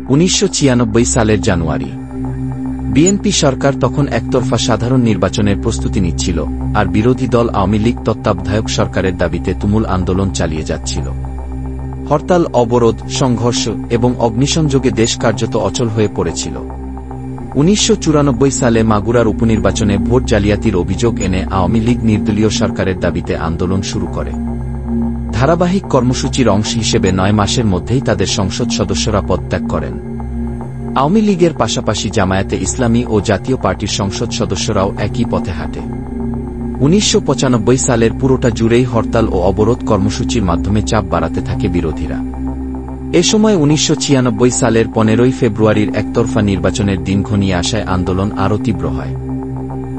1996 সালের জানুয়ারি। বিএনপি সরকার তখন একতরফা সাধারণ নির্বাচনের প্রস্তুতি নিচ্ছিল, আর বিরোধী দল আওয়ামী লীগ তত্ত্বাবধায়ক সরকারের দাবিতে তুমুল আন্দোলন চালিয়ে যাচ্ছিল। হরতাল, অবরোধ, সংঘর্ষ এবং অগ্নিসংযোগে দেশ কার্যত অচল হয়ে পড়েছিল। 1994 সালে মাগুরার উপনির্বাচনে ভোট জালিয়াতির অভিযোগ এনে আওয়ামী লীগ নির্দলীয় সরকারের দাবিতে আন্দোলন শুরু করে। ধারাবাহিক কর্মসূচির অংশ হিসেবে 9 মাসের মধ্যেই তাদের সংসদ সদস্যরা পদত্যাগ করেন। আওয়ামী লীগের পাশাপাশি জামায়াতে ইসলামী ও জাতীয় পার্টির সংসদ সদস্যরাও একই পথে হাঁটে। 1995 সালের পুরোটা জুড়েই হরতাল ও অবরোধ কর্মসূচির মাধ্যমে চাপ বাড়াতে থাকে বিরোধীরা। এ সময় 1996 সালের 15 ফেব্রুয়ারির একতরফা নির্বাচনের দিন ঘনিয়ে আসায় আন্দোলন আরও তীব্র হয়।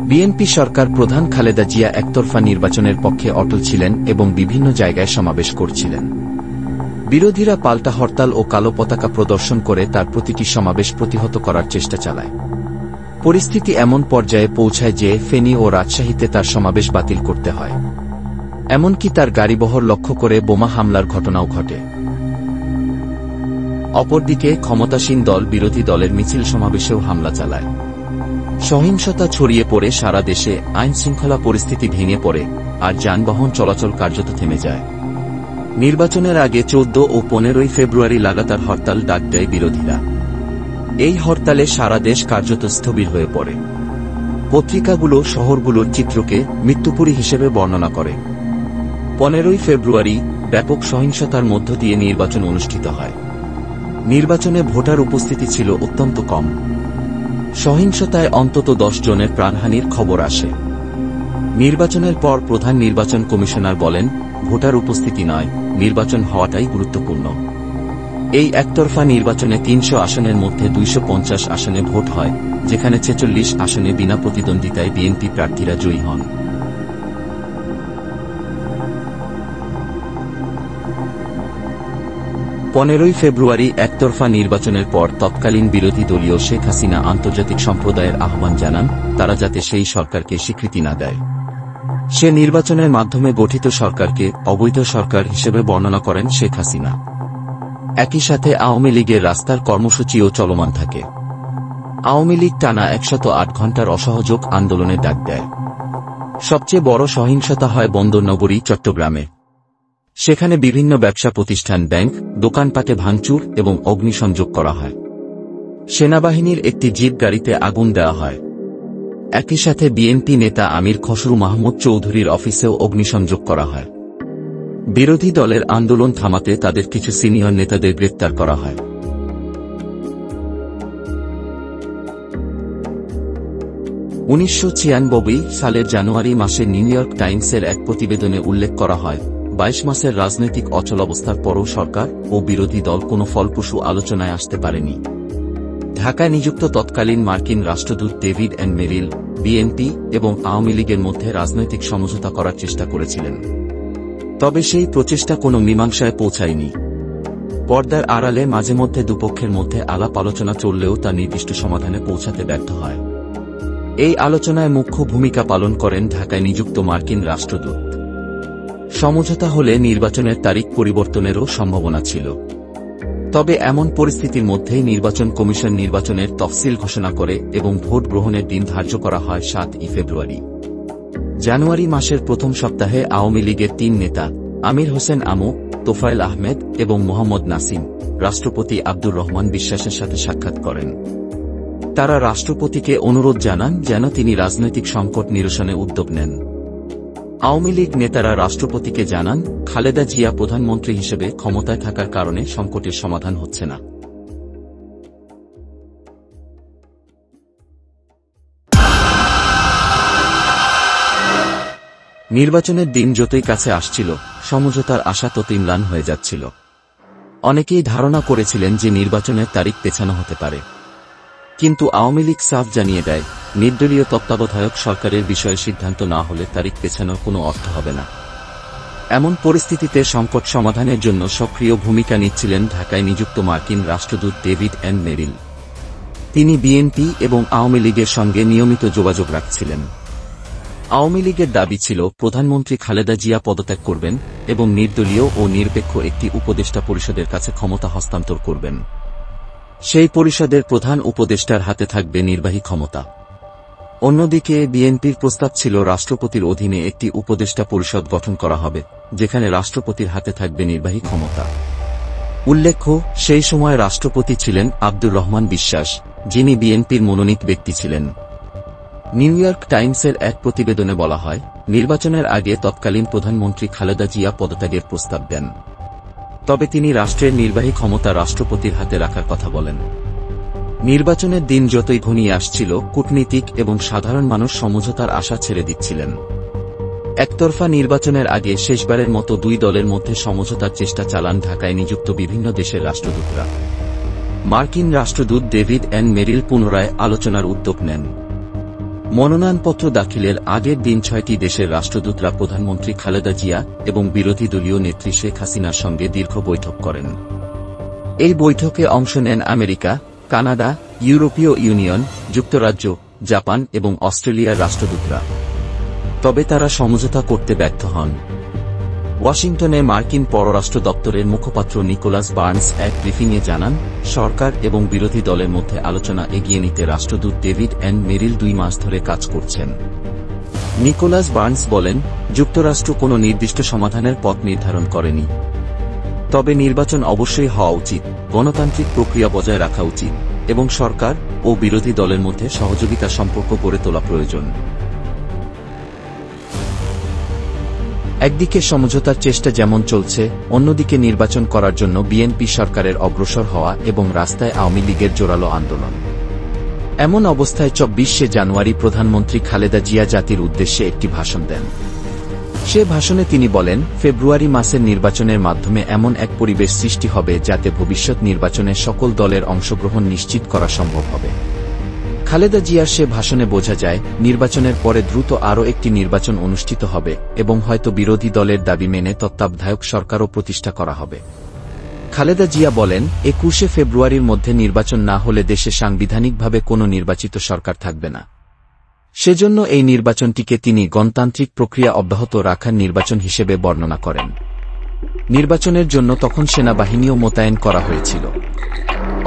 বিএনপি সরকার প্রধান খালেদা জিয়া একতরফা নির্বাচনের পক্ষে অটল ছিলেন এবং বিভিন্ন জায়গায় সমাবেশ করছিলেন। বিরোধীরা পাল্টা হরতাল ও কালো পতাকা প্রদর্শন করে তার প্রতিটি সমাবেশ প্রতিহত করার চেষ্টা চালায়। পরিস্থিতি এমন পর্যায়ে পৌঁছায় যে ফেনী ও রাজশাহীতে তার সমাবেশ বাতিল করতে হয়। এমনকি তার গাড়িবহর লক্ষ্য করে বোমা হামলার ঘটনাও ঘটে। অপরদিকে ক্ষমতাসীন দল বিরোধী দলের মিছিল সমাবেশেও হামলা চালায়। সহিংসতা ছড়িয়ে পড়ে সারা দেশে, আইনশৃঙ্খলা পরিস্থিতি ভেঙে পড়ে, আর যানবাহন চলাচল কার্যত থেমে যায়। নির্বাচনের আগে 14 ও 15 ফেব্রুয়ারি লাগাতার হরতাল ডাক দেয় বিরোধীরা। এই হরতালে সারা দেশ কার্যত স্থবির হয়ে পড়ে। পত্রিকাগুলো শহরগুলোর চিত্রকে মৃত্যুপুরী হিসেবে বর্ণনা করে। 15 ফেব্রুয়ারি ব্যাপক সহিংসতার মধ্য দিয়ে নির্বাচন অনুষ্ঠিত হয়। নির্বাচনে ভোটার উপস্থিতি ছিল অত্যন্ত কম। সহিংসতায় অন্তত 10 জনের প্রাণহানির খবর আসে। নির্বাচনের পর প্রধান নির্বাচন কমিশনার বলেন, ভোটার উপস্থিতি নয়, নির্বাচন হওয়াটাই গুরুত্বপূর্ণ। এই একতরফা নির্বাচনে 300 আসনের মধ্যে 250 আসনে ভোট হয়, যেখানে 46 আসনে বিনা প্রতিদ্বন্দ্বিতায় বিএনপি প্রার্থীরা জয়ী হন। ফেব্রুয়ারি একতরফা নির্বাচনের পর তৎকালীন বিরোধী দলীয় শেখ হাসিনা আন্তর্জাতিক সম্প্রদায়ের আহ্বান জানান, তারা যাতে সেই সরকারকে স্বীকৃতি না দেয়। সে নির্বাচনের মাধ্যমে গঠিত সরকারকে অবৈধ সরকার হিসেবে বর্ণনা করেন শেখ হাসিনা। একই সাথে আওয়ামী লীগের রাস্তার কর্মসূচিও চলমান থাকে। আওয়ামী লীগ টানা 108 ঘণ্টার অসহযোগ আন্দোলনের ডাক দেয়। সবচেয়ে বড় সহিংসতা হয় বন্দরনগরী চট্টগ্রামে। সেখানে বিভিন্ন ব্যবসা প্রতিষ্ঠান, ব্যাংক, দোকানপাটে ভাঙচুর এবং অগ্নিসংযোগ করা হয়। সেনাবাহিনীর একটি জিপ গাড়িতে আগুন দেওয়া হয়। একই সাথে বিএনপি নেতা আমির খসরু মাহমুদ চৌধুরীর অফিসেও অগ্নিসংযোগ করা হয়। বিরোধী দলের আন্দোলন থামাতে তাদের কিছু সিনিয়র নেতাদের গ্রেপ্তার করা হয়। 1996 সালের জানুয়ারি মাসে নিউ ইয়র্ক টাইমসের এক প্রতিবেদনে উল্লেখ করা হয়, 22 মাসের রাজনৈতিক অচলাবস্থার পরও সরকার ও বিরোধী দল কোনো ফলপ্রসূ আলোচনায় আসতে পারেনি। ঢাকায় নিযুক্ত তৎকালীন মার্কিন রাষ্ট্রদূত ডেভিড এন মেরিল বিএনপি এবং আওয়ামী লীগের মধ্যে রাজনৈতিক সমঝোতা করার চেষ্টা করেছিলেন। তবে সেই প্রচেষ্টা কোনো মীমাংসায় পৌঁছায়নি। পর্দার আড়ালে মাঝে মধ্যে দুপক্ষের মধ্যে আলাপ আলোচনা চললেও তা নির্দিষ্ট সমাধানে পৌঁছাতে ব্যর্থ হয়। এই আলোচনায় মুখ্য ভূমিকা পালন করেন ঢাকায় নিযুক্ত মার্কিন রাষ্ট্রদূত। সমঝোতা হলে নির্বাচনের তারিখ পরিবর্তনেরও সম্ভাবনা ছিল। তবে এমন পরিস্থিতির মধ্যেই নির্বাচন কমিশন নির্বাচনের তফসিল ঘোষণা করে এবং ভোট গ্রহণের দিন ধার্য করা হয় 7 ফেব্রুয়ারি। জানুয়ারি মাসের প্রথম সপ্তাহে আওয়ামী লীগের 3 নেতা আমির হোসেন আমু, তোফায়েল আহমেদ এবং মোহাম্মদ নাসিম রাষ্ট্রপতি আব্দুর রহমান বিশ্বাসের সাথে সাক্ষাৎ করেন। তারা রাষ্ট্রপতিকে অনুরোধ জানান যেন তিনি রাজনৈতিক সংকট নিরসনে উদ্যোগ নেন। আওয়ামী লীগ নেতারা রাষ্ট্রপতিকে জানান, খালেদা জিয়া প্রধানমন্ত্রী হিসেবে ক্ষমতায় থাকার কারণে সংকটের সমাধান হচ্ছে না। নির্বাচনের দিন যতই কাছে আসছিল, সমঝোতার আশা ততই ম্লান হয়ে যাচ্ছিল। অনেকেই ধারণা করেছিলেন যে নির্বাচনের তারিখ পেছানো হতে পারে, কিন্তু আওয়ামী লীগ সাফ জানিয়ে দেয়, নির্দলীয় তত্ত্বাবধায়ক সরকারের বিষয়ে সিদ্ধান্ত না হলে তারিখ পেছানোর কোনো অর্থ হবে না। এমন পরিস্থিতিতে সংকট সমাধানের জন্য সক্রিয় ভূমিকা নিচ্ছিলেন ঢাকায় নিযুক্ত মার্কিন রাষ্ট্রদূত ডেভিড এন মেরিল। তিনি বিএনপি এবং আওয়ামী লীগের সঙ্গে নিয়মিত যোগাযোগ রাখছিলেন। আওয়ামী লীগের দাবি ছিল প্রধানমন্ত্রী খালেদা জিয়া পদত্যাগ করবেন এবং নির্দলীয় ও নিরপেক্ষ একটি উপদেষ্টা পরিষদের কাছে ক্ষমতা হস্তান্তর করবেন। সেই পরিষদের প্রধান উপদেষ্টার হাতে থাকবে নির্বাহী ক্ষমতা। অন্যদিকে বিএনপির প্রস্তাব ছিল রাষ্ট্রপতির অধীনে একটি উপদেষ্টা পরিষদ গঠন করা হবে, যেখানে রাষ্ট্রপতির হাতে থাকবে নির্বাহী ক্ষমতা। উল্লেখ্য, সেই সময় রাষ্ট্রপতি ছিলেন আব্দুর রহমান বিশ্বাস, যিনি বিএনপির মনোনীত ব্যক্তি ছিলেন। নিউ ইয়র্ক টাইমসের এক প্রতিবেদনে বলা হয়, নির্বাচনের আগে তৎকালীন প্রধানমন্ত্রী খালেদা জিয়া পদত্যাগের প্রস্তাব দেন। তবে তিনি রাষ্ট্রের নির্বাহী ক্ষমতা রাষ্ট্রপতির হাতে রাখার কথা বলেন। নির্বাচনের দিন যতই ঘনিয়ে আসছিল, কূটনীতিক এবং সাধারণ মানুষ সমঝোতার আশা ছেড়ে দিচ্ছিলেন। একতরফা নির্বাচনের আগে শেষবারের মতো দুই দলের মধ্যে সমঝোতার চেষ্টা চালান ঢাকায় নিযুক্ত বিভিন্ন দেশের রাষ্ট্রদূতরা। মার্কিন রাষ্ট্রদূত ডেভিড এন মেরিল পুনরায় আলোচনার উদ্যোগ নেন। মনোনয়নপত্র দাখিলের আগের দিন ৬টি দেশের রাষ্ট্রদূতরা প্রধানমন্ত্রী খালেদা জিয়া এবং বিরোধী দলীয় নেত্রী শেখ হাসিনার সঙ্গে দীর্ঘ বৈঠক করেন। এই বৈঠকে অংশ নেন আমেরিকা, কানাডা, ইউরোপীয় ইউনিয়ন, যুক্তরাজ্য, জাপান এবং অস্ট্রেলিয়ার রাষ্ট্রদূতরা। তবে তারা সমঝোতা করতে ব্যর্থ হন। ওয়াশিংটনে মার্কিন পররাষ্ট্র দপ্তরের মুখপাত্র নিকোলাস বার্নস এক ব্রিফিংয়ে জানান, সরকার এবং বিরোধী দলের মধ্যে আলোচনা এগিয়ে নিতে রাষ্ট্রদূত ডেভিড এন মেরিল 2 মাস ধরে কাজ করছেন। নিকোলাস বার্নস বলেন, যুক্তরাষ্ট্র কোনো নির্দিষ্ট সমাধানের পথ নির্ধারণ করেনি। তবে নির্বাচন অবশ্যই হওয়া উচিত, গণতান্ত্রিক প্রক্রিয়া বজায় রাখা উচিত এবং সরকার ও বিরোধী দলের মধ্যে সহযোগিতার সম্পর্ক গড়ে তোলা প্রয়োজন। একদিকে সমঝোতার চেষ্টা যেমন চলছে, অন্যদিকে নির্বাচন করার জন্য বিএনপি সরকারের অগ্রসর হওয়া এবং রাস্তায় আওয়ামী লীগের জোরালো আন্দোলন। এমন অবস্থায় ২৪শে জানুয়ারি প্রধানমন্ত্রী খালেদা জিয়া জাতির উদ্দেশ্যে একটি ভাষণ দেন। সে ভাষণে তিনি বলেন, ফেব্রুয়ারি মাসের নির্বাচনের মাধ্যমে এমন এক পরিবেশ সৃষ্টি হবে যাতে ভবিষ্যৎ নির্বাচনে সকল দলের অংশগ্রহণ নিশ্চিত করা সম্ভব হবে। খালেদা জিয়ার সে ভাষণে বোঝা যায়, নির্বাচনের পরে দ্রুত আরও একটি নির্বাচন অনুষ্ঠিত হবে এবং হয়তো বিরোধী দলের দাবি মেনে তত্ত্বাবধায়ক সরকারও প্রতিষ্ঠা করা হবে। খালেদা জিয়া বলেন, ২১শে ফেব্রুয়ারির মধ্যে নির্বাচন না হলে দেশে সাংবিধানিকভাবে কোনো নির্বাচিত সরকার থাকবে না। সেজন্য এই নির্বাচনটিকে তিনি গণতান্ত্রিক প্রক্রিয়া অব্যাহত রাখার নির্বাচন হিসেবে বর্ণনা করেন। নির্বাচনের জন্য তখন সেনাবাহিনীও মোতায়েন করা হয়েছিল।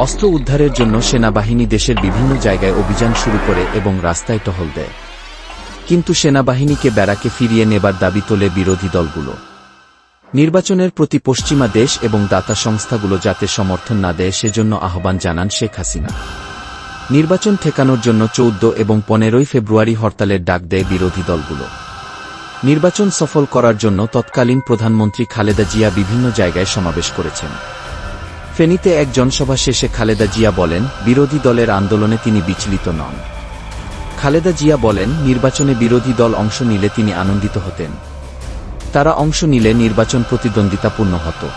অস্ত্র উদ্ধারের জন্য সেনাবাহিনী দেশের বিভিন্ন জায়গায় অভিযান শুরু করে এবং রাস্তায় টহল দেয়। কিন্তু সেনাবাহিনীকে ব্যারাকে ফিরিয়ে নেবার দাবি তোলে বিরোধী দলগুলো। নির্বাচনের প্রতি পশ্চিমা দেশ এবং দাতা সংস্থাগুলো যাতে সমর্থন না দেয় সেজন্য আহ্বান জানান শেখ হাসিনা। নির্বাচন ঠেকানোর জন্য ১৪ এবং ১৫ই ফেব্রুয়ারি হরতালের ডাক দেয় বিরোধী দলগুলো। নির্বাচন সফল করার জন্য তৎকালীন প্রধানমন্ত্রী খালেদা জিয়া বিভিন্ন জায়গায় সমাবেশ করেছেন। ফেনীতে এক জনসভা শেষে খালেদা জিয়া বলেন, বিরোধী দলের আন্দোলনে তিনি বিচলিত নন। খালেদা জিয়া বলেন, নির্বাচনে বিরোধী দল অংশ নিলে তিনি আনন্দিত হতেন। তারা অংশ নিলে নির্বাচন প্রতিদ্বন্দ্বিতাপূর্ণ হতো।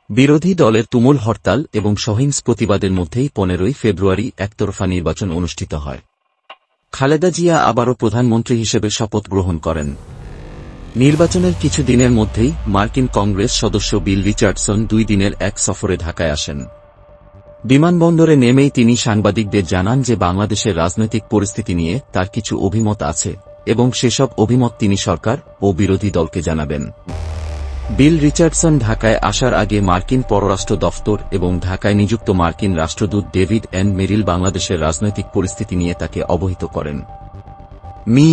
বিরোধী দলের তুমুল হরতাল এবং সহিংস প্রতিবাদের মধ্যেই ১৫ই ফেব্রুয়ারি একতরফা নির্বাচন অনুষ্ঠিত হয়। খালেদা জিয়া আবারও প্রধানমন্ত্রী হিসেবে শপথ গ্রহণ করেন। নির্বাচনের কিছু দিনের মধ্যেই মার্কিন কংগ্রেস সদস্য বিল রিচার্ডসন ২ দিনের এক সফরে ঢাকায় আসেন। বিমানবন্দরে নেমেই তিনি সাংবাদিকদের জানান যে বাংলাদেশের রাজনৈতিক পরিস্থিতি নিয়ে তার কিছু অভিমত আছে এবং সেসব অভিমত তিনি সরকার ও বিরোধী দলকে জানাবেন। বিল রিচার্ডসন ঢাকায় আসার আগে মার্কিন পররাষ্ট্র দফতর এবং ঢাকায় নিযুক্ত মার্কিন রাষ্ট্রদূত ডেভিড এন মেরিল বাংলাদেশের রাজনৈতিক পরিস্থিতি নিয়ে তাকে অবহিত করেন। মি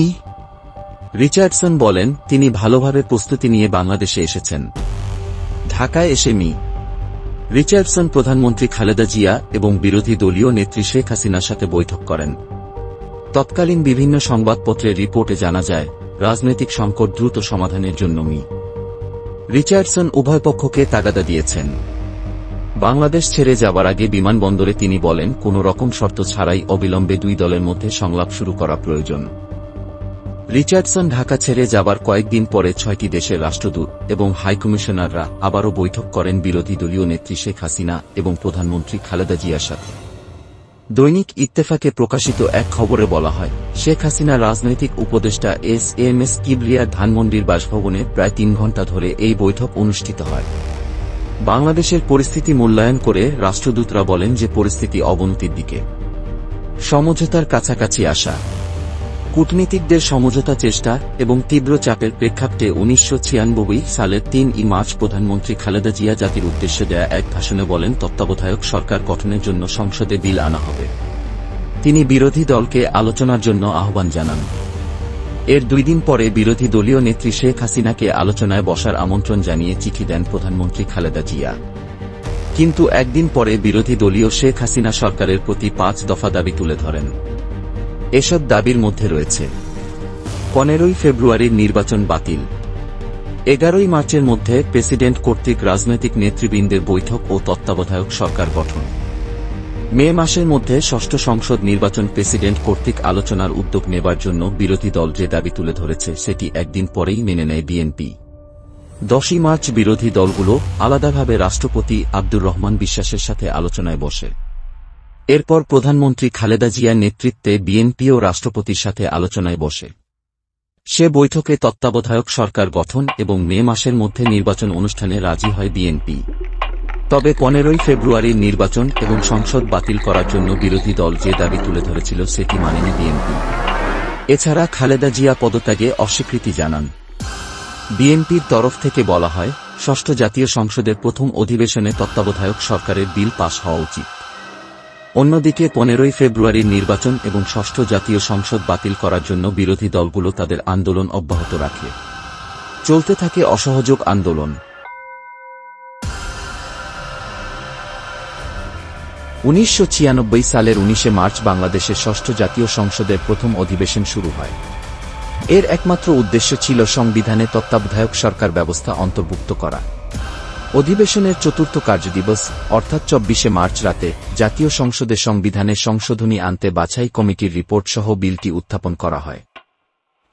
রিচার্ডসন বলেন, তিনি ভালোভাবে প্রস্তুতি নিয়ে বাংলাদেশে এসেছেন। ঢাকায় এসে মি রিচার্ডসন প্রধানমন্ত্রী খালেদা জিয়া এবং বিরোধী দলীয় নেত্রী শেখ হাসিনার সাথে বৈঠক করেন। তৎকালীন বিভিন্ন সংবাদপত্রের রিপোর্টে জানা যায়, রাজনৈতিক সংকট দ্রুত সমাধানের জন্য মি রিচার্ডসন উভয় পক্ষকে তাগাদা দিয়েছেন। বাংলাদেশ ছেড়ে যাবার আগে বিমানবন্দরে তিনি বলেন, কোনো রকম শর্ত ছাড়াই অবিলম্বে দুই দলের মধ্যে সংলাপ শুরু করা প্রয়োজন। রিচার্ডসন ঢাকা ছেড়ে যাবার কয়েকদিন পরে ৬টি দেশের রাষ্ট্রদূত এবং হাইকমিশনাররা আবারও বৈঠক করেন বিরোধী দলীয় নেত্রী শেখ হাসিনা এবং প্রধানমন্ত্রী খালেদা জিয়ার সাথে। দৈনিক ইত্তেফাকে প্রকাশিত এক খবরে বলা হয়, শেখ হাসিনা রাজনৈতিক উপদেষ্টা এস কিবরিয়ার ধানমন্ডির বাসভবনে প্রায় ৩ ঘণ্টা ধরে এই বৈঠক অনুষ্ঠিত হয়। বাংলাদেশের পরিস্থিতি মূল্যায়ন করে রাষ্ট্রদূতরা বলেন যে পরিস্থিতি অবনতির দিকে, সমঝোতার কাছাকাছি আসা। কূটনীতিকদের সমঝোতা চেষ্টা এবং তীব্র চাপের প্রেক্ষাপটে 1996 সালের 3 মার্চ প্রধানমন্ত্রী খালেদা জিয়া জাতির উদ্দেশ্যে দেয়া এক ভাষণে বলেন তত্ত্বাবধায়ক সরকার গঠনের জন্য সংসদে বিল আনা হবে। তিনি বিরোধী দলকে আলোচনার জন্য আহ্বান জানান। এর 2 দিন পরে বিরোধী দলীয় নেত্রী শেখ হাসিনাকে আলোচনায় বসার আমন্ত্রণ জানিয়ে চিঠি দেন প্রধানমন্ত্রী খালেদা জিয়া। কিন্তু একদিন পরে বিরোধী দলীয় শেখ হাসিনা সরকারের প্রতি 5 দফা দাবি তুলে ধরেন। এসব দাবির মধ্যে রয়েছে 15 ফেব্রুয়ারির নির্বাচন বাতিল, 11 মার্চের মধ্যে প্রেসিডেন্ট কর্তৃক রাজনৈতিক নেতৃবৃন্দের বৈঠক ও তত্ত্বাবধায়ক সরকার গঠন, মে মাসের মধ্যে ষষ্ঠ সংসদ নির্বাচন প্রেসিডেন্ট কর্তৃক আলোচনার উদ্যোগ নেবার জন্য বিরোধী দল যে দাবি তুলে ধরেছে সেটি একদিন পরেই মেনে নেয় বিএনপি। 10 মার্চ বিরোধী দলগুলো আলাদাভাবে রাষ্ট্রপতি আব্দুর রহমান বিশ্বাসের সাথে আলোচনায় বসে। এরপর প্রধানমন্ত্রী খালেদা জিয়ার নেতৃত্বে বিএনপিও রাষ্ট্রপতির সাথে আলোচনায় বসে। সে বৈঠকে তত্ত্বাবধায়ক সরকার গঠন এবং মে মাসের মধ্যে নির্বাচন অনুষ্ঠানে রাজি হয় বিএনপি। তবে 15 ফেব্রুয়ারির নির্বাচন এবং সংসদ বাতিল করার জন্য বিরোধী দল যে দাবি তুলে ধরেছিল সেটি মানেনি বিএনপি। এছাড়া খালেদা জিয়া পদত্যাগে অস্বীকৃতি জানান। বিএনপির তরফ থেকে বলা হয়, ষষ্ঠ জাতীয় সংসদের প্রথম অধিবেশনে তত্ত্বাবধায়ক সরকারের বিল পাস হওয়া উচিত। অন্যদিকে 15 ফেব্রুয়ারির নির্বাচন এবং ষষ্ঠ জাতীয় সংসদ বাতিল করার জন্য বিরোধী দলগুলো তাদের আন্দোলন অব্যাহত রাখে। চলতে থাকে অসহযোগ আন্দোলন। 1996 সালের 19 মার্চ বাংলাদেশের ষষ্ঠ জাতীয় সংসদের প্রথম অধিবেশন শুরু হয়। এর একমাত্র উদ্দেশ্য ছিল সংবিধানে তত্ত্বাবধায়ক সরকার ব্যবস্থা অন্তর্ভুক্ত করা। অধিবেশনের চতুর্থ কার্যদিবস অর্থাৎ 24 মার্চ রাতে জাতীয় সংসদে সংবিধানে সংশোধনী আনতে বাছাই কমিটির রিপোর্ট সহ বিলটি উত্থাপন করা হয়।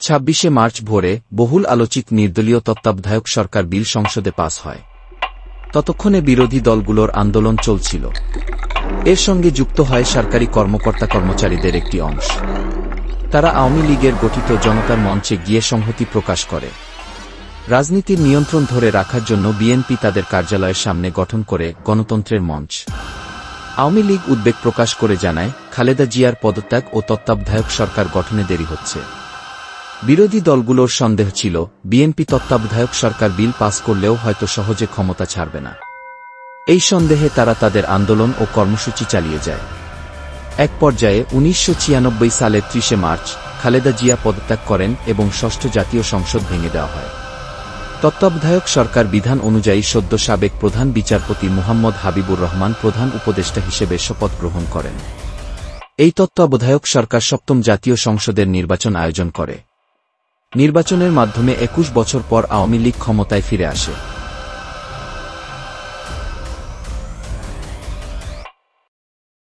26 মার্চ ভোরে বহুল আলোচিত নির্দলীয় তত্ত্বাবধায়ক সরকার বিল সংসদে পাস হয়। ততক্ষণে বিরোধী দলগুলোর আন্দোলন চলছিল। এর সঙ্গে যুক্ত হয় সরকারি কর্মকর্তা কর্মচারীদের একটি অংশ। তারা আওয়ামী লীগের গঠিত জনতার মঞ্চে গিয়ে সংহতি প্রকাশ করে। রাজনীতির নিয়ন্ত্রণ ধরে রাখার জন্য বিএনপি তাদের কার্যালয়ের সামনে গঠন করে গণতন্ত্রের মঞ্চ। আওয়ামী লীগ উদ্বেগ প্রকাশ করে জানায়, খালেদা জিয়ার পদত্যাগ ও তত্ত্বাবধায়ক সরকার গঠনে দেরি হচ্ছে। বিরোধী দলগুলোর সন্দেহ ছিল, বিএনপি তত্ত্বাবধায়ক সরকার বিল পাস করলেও হয়তো সহজে ক্ষমতা ছাড়বে না। এই সন্দেহে তারা তাদের আন্দোলন ও কর্মসূচি চালিয়ে যায়। এক পর্যায়ে 1996 সালের 30 মার্চ খালেদা জিয়া পদত্যাগ করেন এবং ষষ্ঠ জাতীয় সংসদ ভেঙে দেওয়া হয়। তত্ত্বাবধায়ক সরকার বিধান অনুযায়ী সদ্য সাবেক প্রধান বিচারপতি মুহাম্মদ হাবিবুর রহমান প্রধান উপদেষ্টা হিসেবে শপথ গ্রহণ করেন। এই তত্ত্বাবধায়ক সরকার সপ্তম জাতীয় সংসদের নির্বাচন আয়োজন করে। নির্বাচনের মাধ্যমে 21 বছর পর আওয়ামী লীগ ক্ষমতায় ফিরে আসে।